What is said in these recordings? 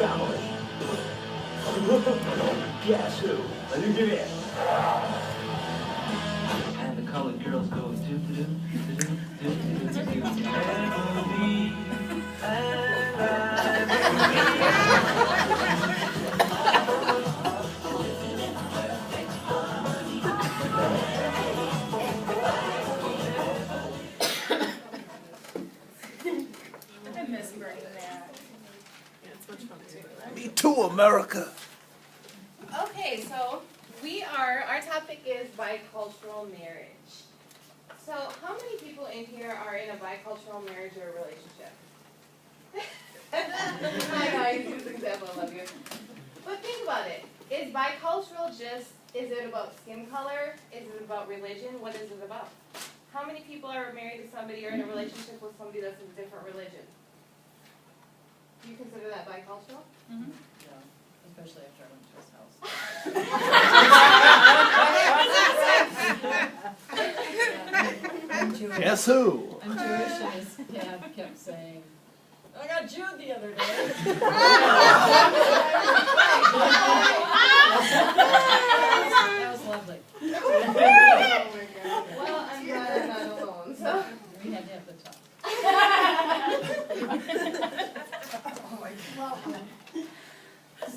family. Guess who? Let me get in. And the colored girls go do-do-do, do-do-do, do-do-do, Emily, and I miss bringing that. Yeah, it's much fun too. Me too, America. Okay, so our topic is bicultural marriage. So how many people in here are in a bicultural marriage or relationship? I know, I use this example, I love you. But think about it. Is bicultural is it about skin color? Is it about religion? What is it about? How many people are married to somebody or in a relationship with somebody that's a different religion? Do you consider that bicultural? Mm-hmm. Yeah, especially after I went to his house. I'm Jewish. Guess who? I'm Jewish, and his dad kept saying, I got Jude the other day. That was lovely. Oh my God. Well, I'm glad I'm not alone. So We had to have the talk.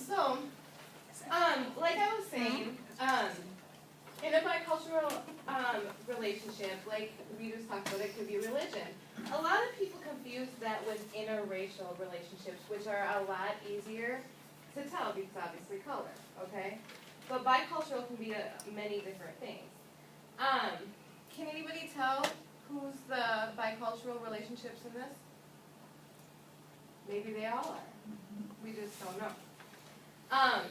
So, like I was saying, in a bicultural relationship, like we just talked about, it could be religion. A lot of people confuse that with interracial relationships, which are a lot easier to tell because obviously color, okay? But bicultural can be many different things. Can anybody tell who's the bicultural relationships in this? Maybe they all are. We just don't know. Oh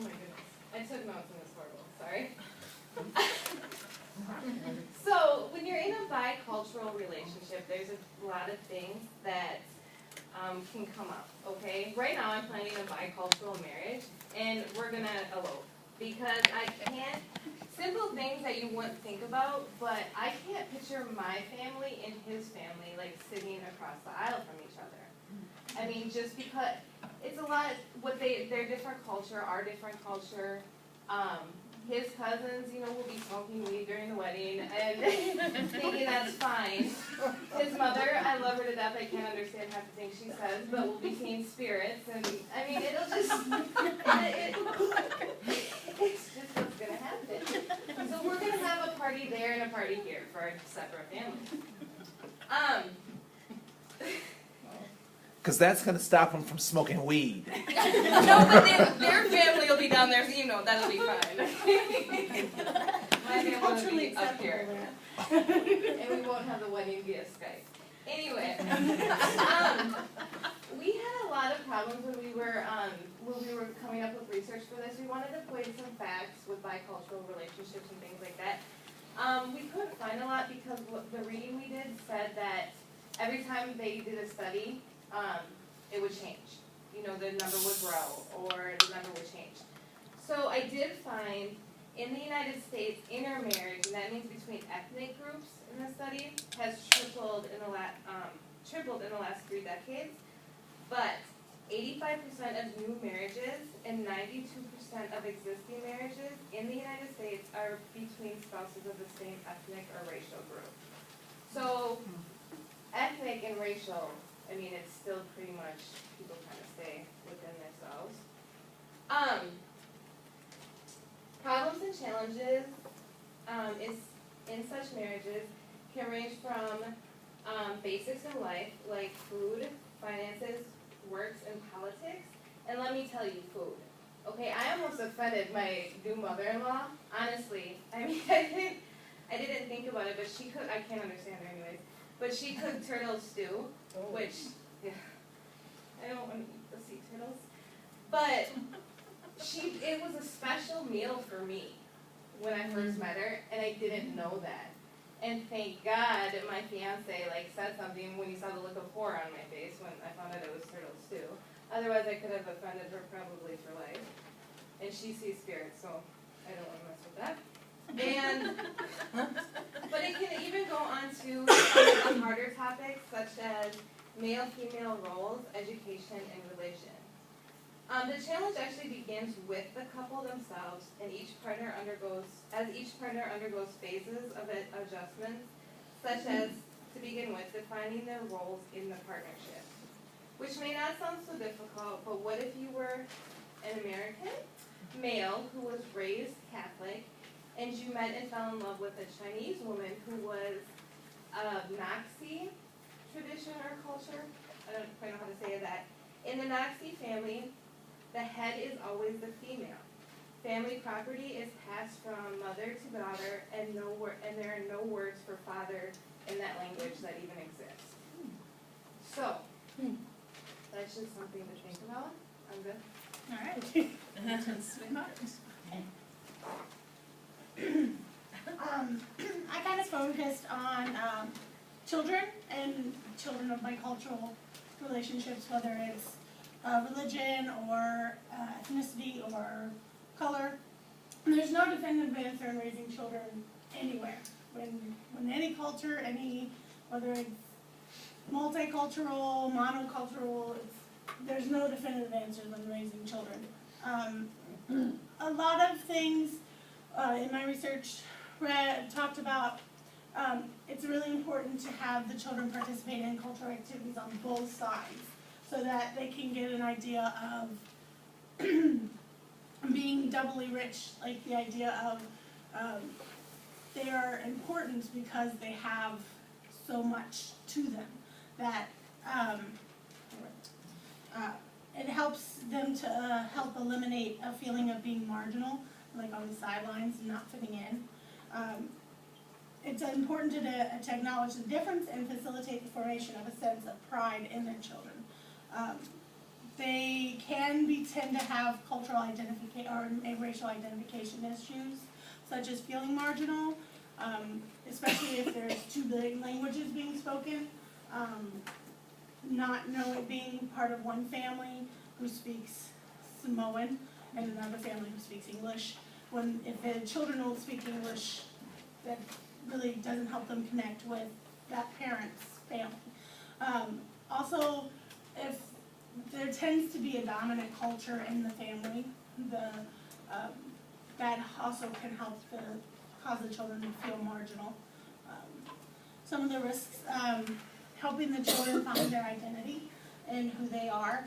my goodness. I took notes and it's horrible. Sorry. So when you're in a bicultural relationship, there's a lot of things that can come up, okay? Right now I'm planning a bicultural marriage, and we're going to elope. Because I can't, simple things that you wouldn't think about, but I can't picture my family and his family like sitting across the aisle from each other. I mean, just because it's a lot, their different culture, our different culture. His cousins, will be smoking weed during the wedding, and thinking that's fine. His mother, I love her to death, I can't understand half the things she says, but we'll be seeing spirits, and I mean, it'll just, it's just what's going to happen. So we're going to have a party there and a party here for our separate families. Because that's going to stop them from smoking weed. No, but their family will be down there, so that'll be fine. My family will be up here. And we won't have the wedding via Skype. Anyway, we had a lot of problems when we were coming up with research for this. We wanted to put in some facts with bicultural relationships and things like that. We couldn't find a lot because the reading we did said that every time they did a study, it would change. The number would grow or the number would change. So I did find in the United States, intermarriage, and that means between ethnic groups in the study, has tripled in the last 3 decades. But 85% of new marriages and 92% of existing marriages in the United States are between spouses of the same ethnic or racial group. So ethnic and racial, I mean, it's still pretty much people kind of stay within themselves. Problems and challenges is in such marriages can range from basics in life, like food, finances, works, and politics. And let me tell you, food. Okay, I almost offended my new mother-in-law. Honestly, I mean, I didn't think about it, but she cooked. I can't understand her anyways. But she cooked turtle stew, which, yeah, I don't want to eat the sea turtles. But it was a special meal for me when I first met her, and I didn't know that. And thank God my fiance said something when he saw the look of horror on my face when I found out it was turtle stew. Otherwise, I could have offended her probably for life. And she sees spirits, so I don't want to mess with that. But it can even go on to some harder topics, such as male-female roles, education, and religion. The challenge actually begins with the couple themselves, and each partner undergoes phases of adjustments, such as, to begin with, defining their roles in the partnership. Which may not sound so difficult, but what if you were an American male who was raised Catholic, and you met and fell in love with a Chinese woman who was of Nazi tradition or culture? I don't quite know how to say that. In the Nazi family, the head is always the female. Family property is passed from mother to daughter, and there are no words for father in that language that even exists. So, that's just something to think about. I'm good. All right. I kind of focused on children and children of bicultural relationships, whether it's religion or ethnicity or color. And there's no definitive answer in raising children anywhere. When any culture, whether it's multicultural, monocultural, there's no definitive answer when raising children. A lot of things in my research talked about it's really important to have the children participate in cultural activities on both sides so that they can get an idea of being doubly rich, like the idea of they are important because they have so much to them that it helps them to help eliminate a feeling of being marginal, like on the sidelines and not fitting in. It's important to acknowledge the difference and facilitate the formation of a sense of pride in their children. They can tend to have cultural identification or racial identification issues, such as feeling marginal, especially if there's two languages being spoken. Not know it being part of one family who speaks Samoan and another family who speaks English. If the children don't speak English, that really doesn't help them connect with that parent's family. Also, if there tends to be a dominant culture in the family, that also can help cause the children to feel marginal. Some of the risks, helping the children find their identity and who they are.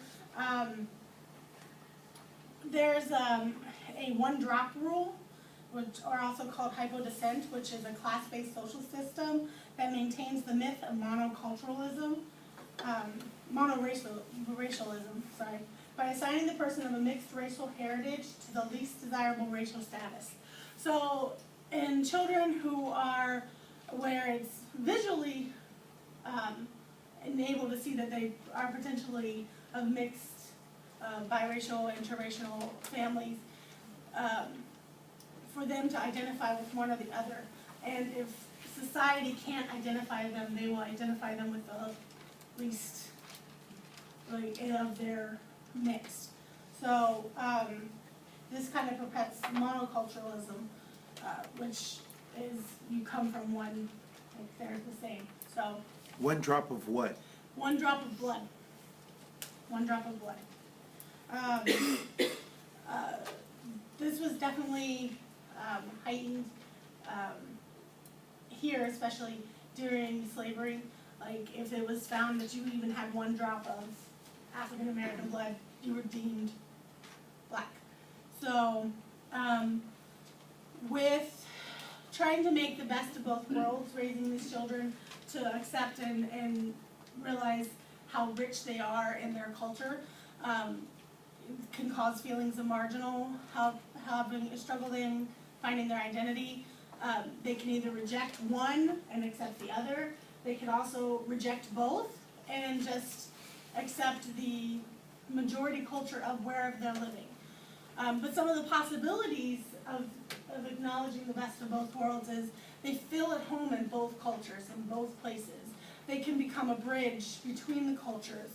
There's a one-drop rule, which are also called hypodescent, which is a class-based social system that maintains the myth of monoculturalism, monoracialism, by assigning the person of a mixed racial heritage to the least desirable racial status. So, in children where it's visually and able to see that they are potentially of mixed biracial, interracial families, for them to identify with one or the other. And if society can't identify them, they will identify them with the least of their mix. So this kind of perpetuates monoculturalism, which is you come from one, like they're the same. So One drop of what? one drop of blood. One drop of blood. This was definitely heightened here, especially during slavery. Like, if it was found that you even had one drop of African American blood, you were deemed black. So, with trying to make the best of both worlds, raising these children to accept and realize how rich they are in their culture, can cause feelings of marginal, having a struggle in finding their identity. They can either reject one and accept the other. They can also reject both and just accept the majority culture of wherever they're living. But some of the possibilities of acknowledging the best of both worlds is they feel at home in both cultures, in both places. They can become a bridge between the cultures.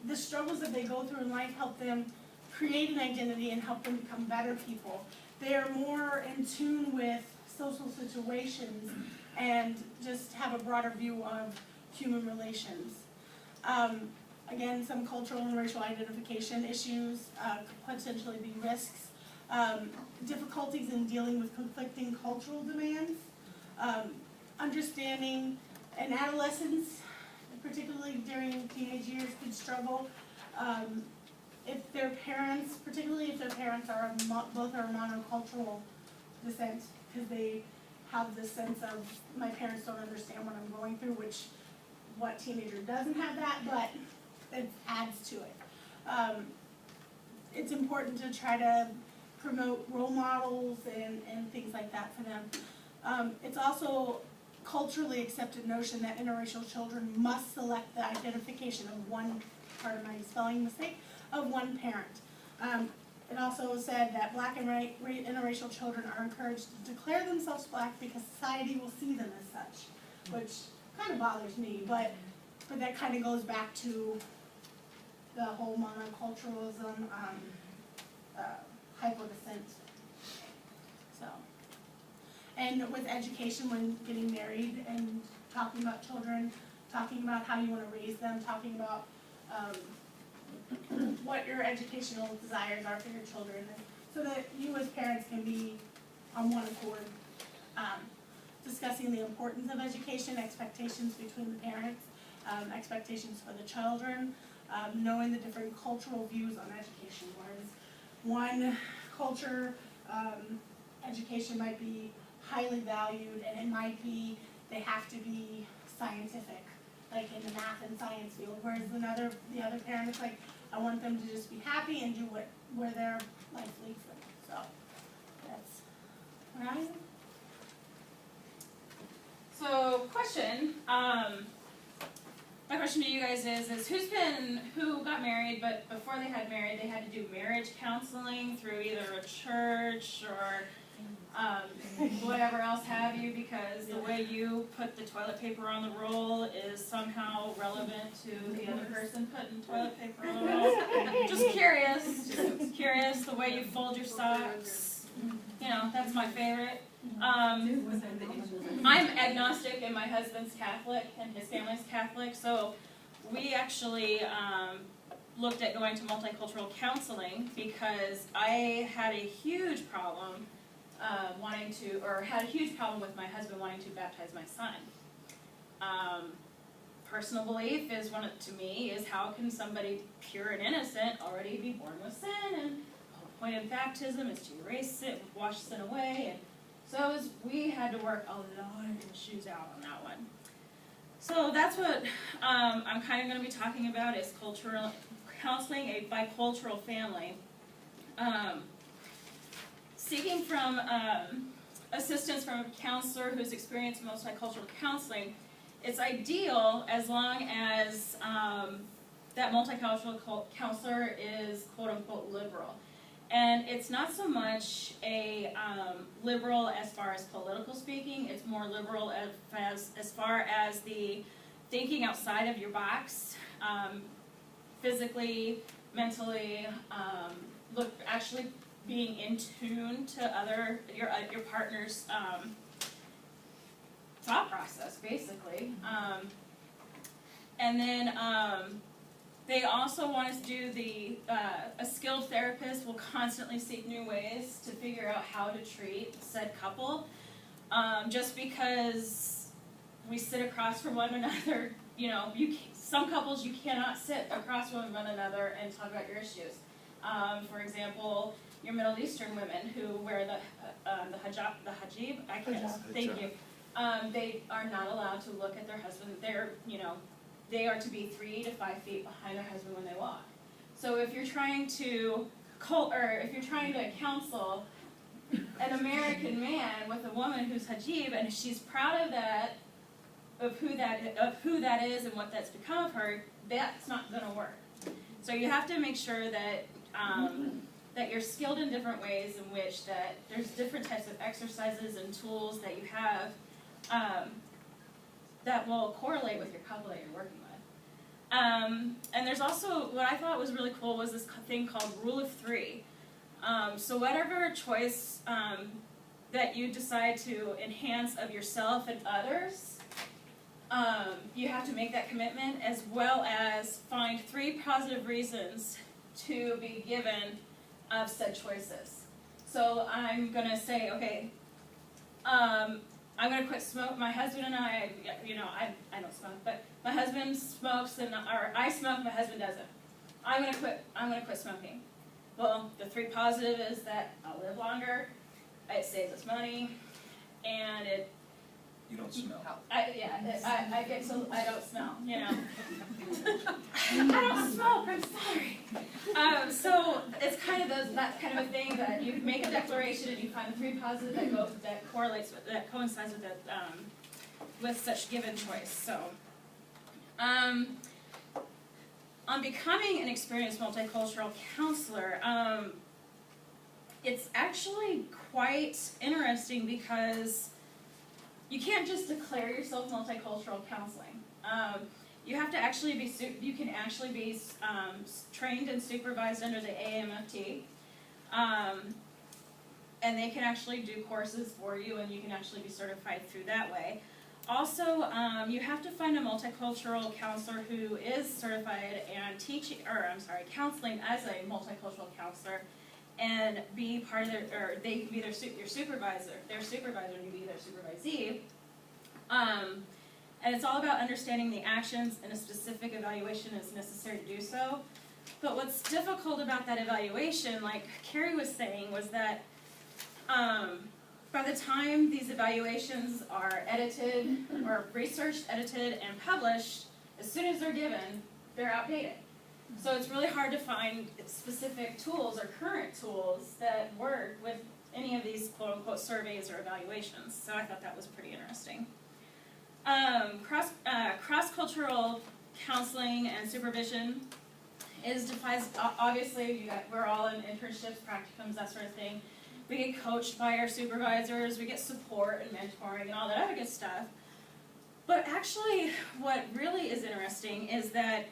The struggles that they go through in life help them create an identity and help them become better people. They are more in tune with social situations and just have a broader view of human relations. Again, some cultural and racial identification issues, could potentially be risks, difficulties in dealing with conflicting cultural demands, understanding and adolescents, particularly during teenage years, could struggle if their parents, particularly if their parents are both are monocultural descent, because they have this sense of, my parents don't understand what I'm going through, which what teenager doesn't have that, but it adds to it. It's important to try to promote role models and things like that for them. It's also culturally accepted notion that interracial children must select the identification of one, pardon my spelling mistake, of one parent. It also said that black and interracial children are encouraged to declare themselves black because society will see them as such, which kind of bothers me, but that kind of goes back to the whole monoculturalism, hypodescent. So, and with education, when getting married and talking about children, talking about how you want to raise them, talking about what your educational desires are for your children, so that you as parents can be on one accord, discussing the importance of education, expectations between the parents, expectations for the children, knowing the different cultural views on education. Whereas one culture, education might be highly valued, and it might be, they have to be scientific, like in the math and science field, whereas the other parent is like, I want them to just be happy and do where their life leads them. So that's where I am. So, question. My question to you guys is who got married, but before they had married, they had to do marriage counseling through either a church or whatever else have you, because the way you put the toilet paper on the roll is somehow relevant to the other person putting toilet paper on the roll. Just curious, the way you fold your socks. You know, that's my favorite. I'm agnostic and my husband's Catholic and his family's Catholic, so we actually looked at going to multicultural counseling because I had a huge problem had a huge problem with my husband wanting to baptize my son. Personal belief is to me is, how can somebody pure and innocent already be born with sin? And the whole point of baptism is to erase it, wash sin away. And so we had to work a lot of issues out on that one. So that's what I'm kind of going to be talking about, is cultural counseling a bicultural family. Seeking from assistance from a counselor who's experienced multicultural counseling, it's ideal as long as that multicultural counselor is quote-unquote liberal. And it's not so much a liberal as far as political speaking, it's more liberal as far as the thinking outside of your box, physically, mentally, actually being in tune to your partner's thought process, basically. And then they also want us to do a skilled therapist will constantly seek new ways to figure out how to treat said couple. Just because we sit across from one another, you know, some couples you cannot sit across from one another and talk about your issues. For example, your Middle Eastern women who wear the hijab, I can't, thank you. They are not allowed to look at their husband. They are to be 3 to 5 feet behind their husband when they walk. So if you're trying to counsel an American man with a woman who's hijab, and she's proud of who that is and what that's become of her, that's not going to work. So you have to make sure that that you're skilled in different ways in which that there's different types of exercises and tools that you have that will correlate with your couple that you're working with. And there's also, what I thought was really cool was this thing called Rule of 3. So whatever choice that you decide to enhance of yourself and others, you have to make that commitment, as well as find 3 positive reasons to be given of said choices. So I'm gonna say, okay, I'm gonna quit smoke. My husband and I don't smoke, but my husband smokes, or I smoke, my husband doesn't. I'm gonna quit smoking. Well, the 3 positive is that I'll live longer, it saves us money, and You don't smell. I don't smell, you know. I don't smoke, I'm sorry. So it's kind of that kind of a thing that you make a declaration and you find the 3 positive that coincides with that, with such given choice. So, on becoming an experienced multicultural counselor, it's actually quite interesting because you can't just declare yourself multicultural counseling. You have to actually be, you can actually be trained and supervised under the AMFT. And they can actually do courses for you, and you can actually be certified through that way. Also, you have to find a multicultural counselor who is certified and counseling as a multicultural counselor, and be part of their, or they can be your supervisor. Their supervisor can be their supervisee. And it's all about understanding the actions, and a specific evaluation is necessary to do so. But what's difficult about that evaluation, like Carrie was saying, was that by the time these evaluations are edited, or researched, edited, and published, as soon as they're given, they're outdated. So it's really hard to find specific tools or current tools that work with any of these quote-unquote surveys or evaluations. So I thought that was pretty interesting. Cross-cultural counseling and supervision is defined, obviously, we're all in internships, practicums, that sort of thing. We get coached by our supervisors, we get support and mentoring and all that other good stuff. But actually, what really is interesting is that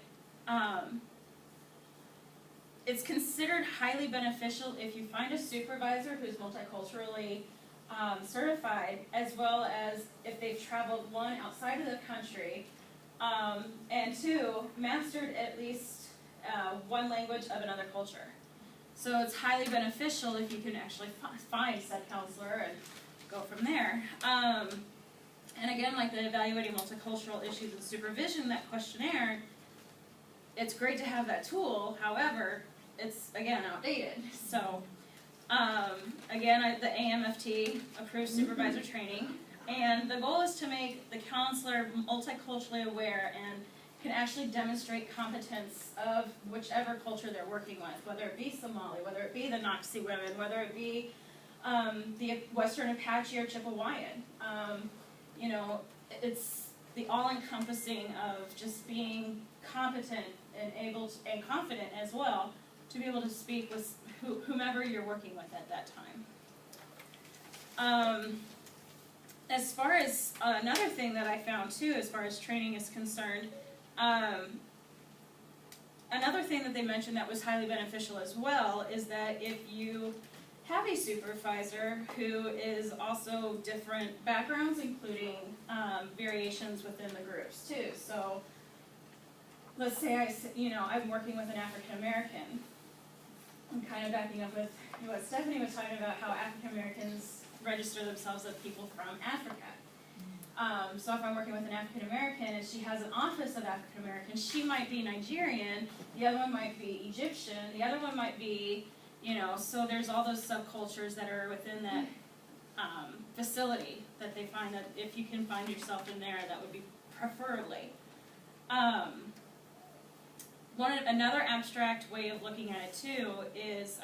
it's considered highly beneficial if you find a supervisor who's multiculturally certified, as well as if they've traveled, 1, outside of the country, and 2, mastered at least 1 language of another culture. So it's highly beneficial if you can actually find said counselor and go from there. And again, like the Evaluating Multicultural Issues and Supervision, that questionnaire, it's great to have that tool, however, it's, again, outdated. So, again, the AMFT approves supervisor training, and the goal is to make the counselor multiculturally aware and can actually demonstrate competence of whichever culture they're working with, whether it be Somali, whether it be the Noxie women, whether it be the Western Apache or Chippewayan. You know, it's the all-encompassing of just being competent and able to, and confident as well, to be able to speak with whomever you're working with at that time. As far as another thing that I found too, as far as training is concerned, another thing that they mentioned that was highly beneficial as well is that if you have a supervisor who is also different backgrounds, including variations within the groups too. So let's say I'm working with an African American. I'm kind of backing up with what Stephanie was talking about, how African Americans register themselves as people from Africa. So if I'm working with an African American and she has an office of African American, she might be Nigerian, the other one might be Egyptian, the other one might be, so there's all those subcultures that are within that facility that they find that if you can find yourself in there, that would be preferably. Another abstract way of looking at it too is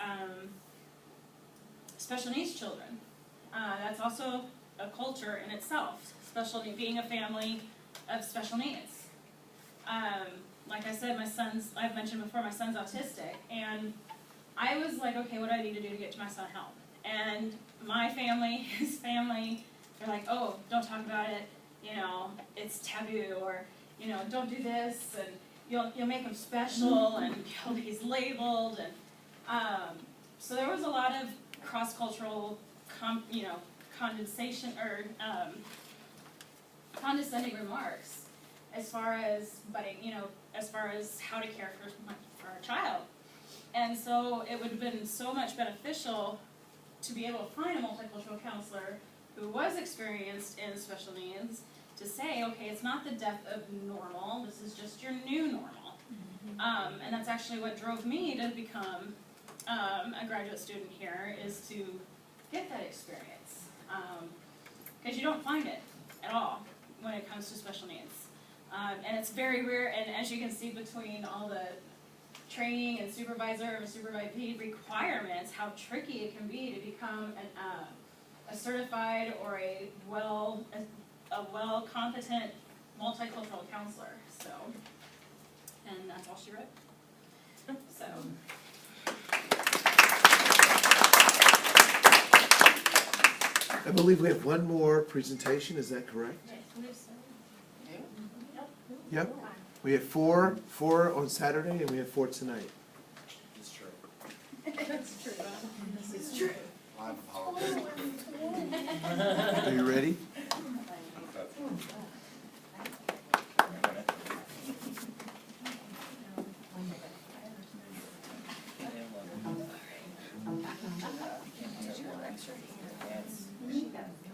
special needs children. That's also a culture in itself, being a family of special needs. Like I said, I've mentioned before, my son's autistic, and I was like, okay, what do I need to do to get my son help? And my family, his family, they're like, oh, don't talk about it, it's taboo, or, don't do this, and you'll make him special, and he's labeled, and so there was a lot of cross-cultural, condensation or condescending remarks as far as budding, as far as how to care for our child. And so it would have been so much beneficial to be able to find a multicultural counselor who was experienced in special needs to say, okay, it's not the death of normal, this is just your new normal. And that's actually what drove me to become a graduate student here, is to get that experience. Because you don't find it at all when it comes to special needs. And it's very rare, and as you can see between all the training and supervisor and supervisee requirements, how tricky it can be to become a certified or a well competent multicultural counselor. So, and that's all she wrote. So. I believe we have one more presentation, is that correct? Yep. We have four on Saturday, and we have 4 tonight. It's true. That's true. It's true. I'm apologizing. Are you ready? She does.